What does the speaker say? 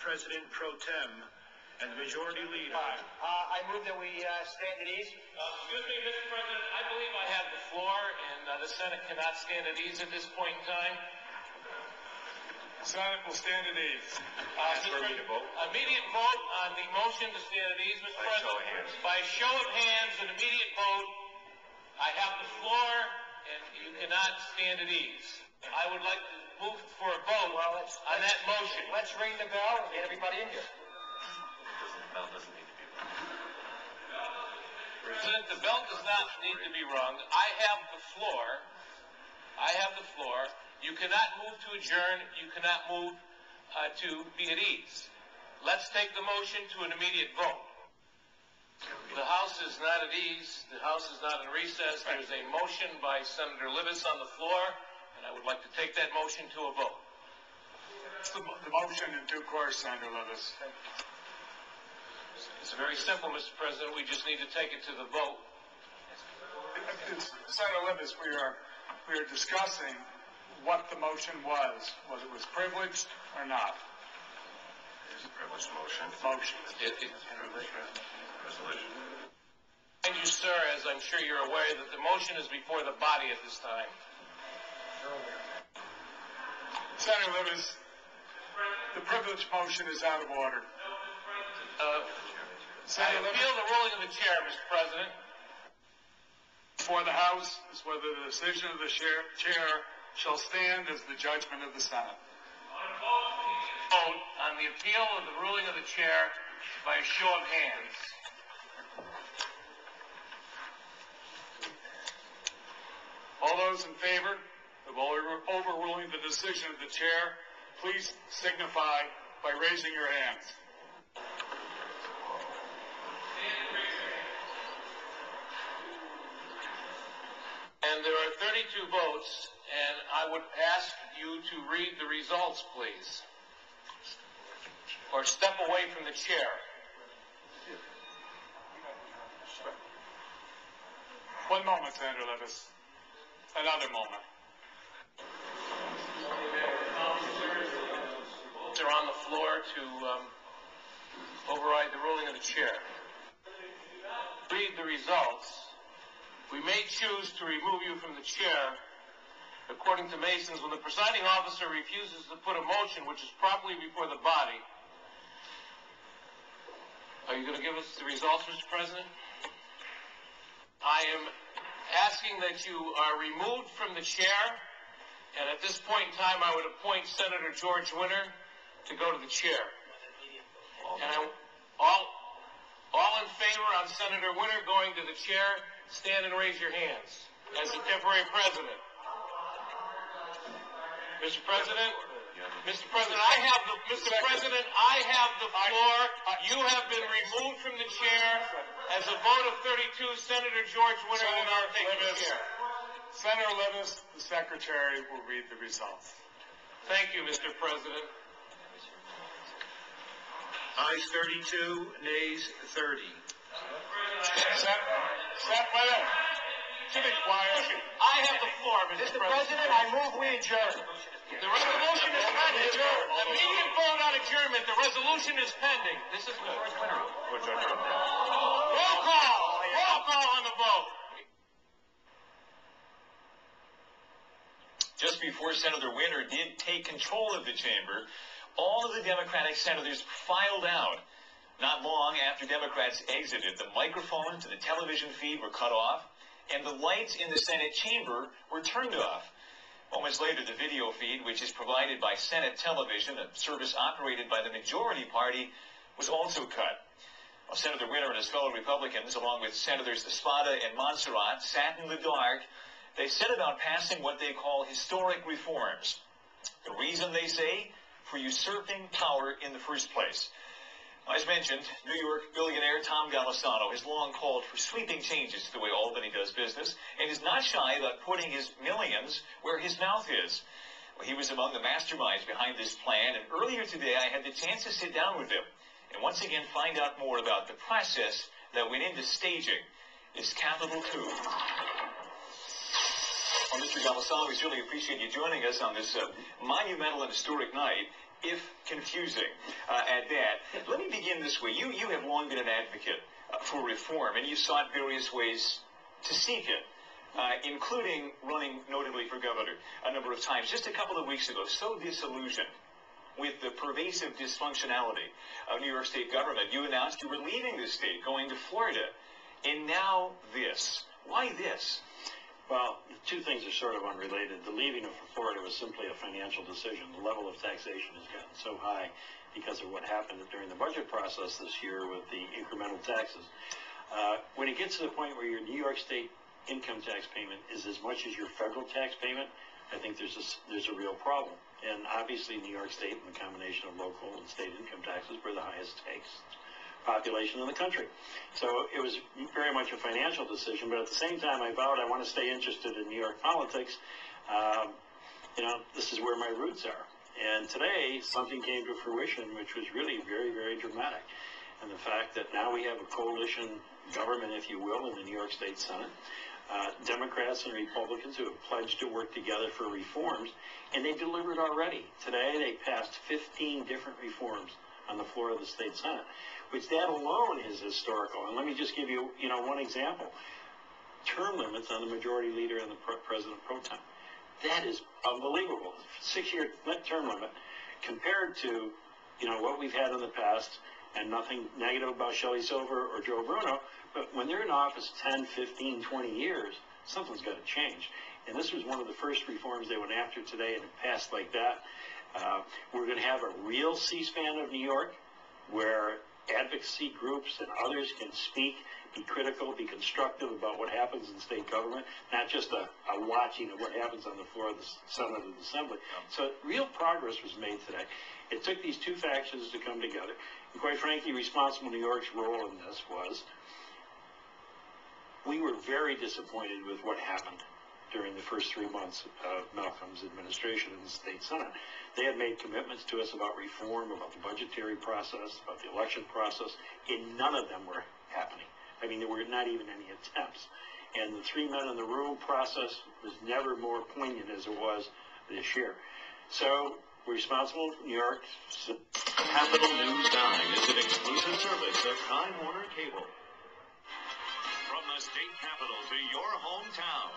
President Pro Tem and the Majority Leader. I move that we stand at ease. Excuse me, Mr. President. I believe I have the floor, and the Senate cannot stand at ease at this point in time. The Senate will stand at ease. Immediate vote on the motion to stand at ease, Mr. President. By show of hands, an immediate vote. I have the floor, and you cannot stand at ease. I would like to move for a vote on that motion. Let's ring the bell and get everybody in here. President, the bell does not need to be rung. I have the floor. You cannot move to adjourn. You cannot move to be at ease. Let's take the motion to an immediate vote. The House is not at ease. The House is not in recess. There's a motion by Senator Libous on the floor, and I would like to take that motion to a vote. The motion in due course, Senator Libous. It's very simple, Mr. President. We just need to take it to the vote. Senator Libous, we are discussing what the motion was, whether it was privileged or not. It's a privileged motion. Resolution. Thank you, sir, as I'm sure you're aware that the motion is before the body at this time. Senator Libous, the privileged motion is out of order. I appeal the ruling of the chair, Mr. President. Before the House is whether the decision of the chair shall stand as the judgment of the Senate. Vote on the appeal of the ruling of the chair by a show of hands. All those in favor of overruling the decision of the chair, please signify by raising your hands. And there are 32 votes, and I would ask you to read the results, please. Or step away from the chair. 1 moment, Senator Libous. Another moment. They're on the floor to override the ruling of the chair. Read the results. We may choose to remove you from the chair. According to Masons, when the presiding officer refuses to put a motion which is properly before the body. Are you going to give us the results, Mr. President? I am asking that you are removed from the chair, and at this point in time, I would appoint Senator George Winter to go to the chair. And all in favor on Senator Winter going to the chair, stand and raise your hands as the temporary president. Mr. President, I have the floor. You have been removed from the chair. As a vote of 32, Senator George Winter will now take the chair. Senator Libous, the secretary will read the results. Thank you, Mr. President. Ayes 32, nays 30. To be quiet. I have the floor, Mr. President, I move we adjourn. The resolution is pending. Immediate vote on adjournment. The resolution is pending. This is good. Roll call on the vote. Just before Senator Winter did take control of the chamber, all of the Democratic senators filed out. Not long after Democrats exited, the microphones and the television feed were cut off, and the lights in the Senate chamber were turned off. Moments later, the video feed, which is provided by Senate Television, a service operated by the majority party, was also cut. While Senator Winter and his fellow Republicans, along with Senators Espada and Montserrat, sat in the dark, they set about passing what they call historic reforms. The reason, they say, for usurping power in the first place. As mentioned, New York billionaire Tom Golisano has long called for sweeping changes to the way Albany does business and is not shy about putting his millions where his mouth is. Well, he was among the masterminds behind this plan, and earlier today I had the chance to sit down with him and once again find out more about the process that went into staging this capital coup. Well, Mr. Golisano, we certainly appreciate you joining us on this monumental and historic night. If confusing at that. Let me begin this way. You have long been an advocate for reform, and you sought various ways to seek it, including running notably for governor a number of times. Just a couple of weeks ago, so disillusioned with the pervasive dysfunctionality of New York State government, you announced you were leaving the state, going to Florida, and now this. Why this? Well, the two things are sort of unrelated. The leaving of Florida was simply a financial decision. The level of taxation has gotten so high because of what happened during the budget process this year with the incremental taxes. When it gets to the point where your New York State income tax payment is as much as your federal tax payment, I think there's a real problem. And obviously, New York State, in the combination of local and state income taxes, were the highest tax population in the country. So it was very much a financial decision, but at the same time I vowed I want to stay interested in New York politics. This is where my roots are. And today something came to fruition which was really very, very dramatic. And the fact that now we have a coalition government, if you will, in the New York State Senate. Democrats and Republicans who have pledged to work together for reforms, and they delivered already. Today they passed 15 different reforms on the floor of the state Senate, which that alone is historical. And let me just give you, one example. Term limits on the majority leader and the president pro tem. That is unbelievable. 6-year term limit compared to, what we've had in the past, and nothing negative about Shelley Silver or Joe Bruno, but when they're in office 10, 15, 20 years, something's got to change. And this was one of the first reforms they went after today, and it passed like that. We're going to have a real C-SPAN of New York where advocacy groups and others can speak, be critical, be constructive about what happens in state government, not just a watching of what happens on the floor of the Senate and Assembly. So real progress was made today. It took these two factions to come together. And quite frankly, Responsible New York's role in this was we were very disappointed with what happened during the first 3 months of Malcolm's administration in the state Senate. They had made commitments to us about reform, about the budgetary process, about the election process, and none of them were happening. I mean, there were not even any attempts. And the 3 men in the room process was never more poignant as it was this year. So, Responsible New York. Capital News 9 is an exclusive service of Time Warner Cable. From the state capital to your hometown.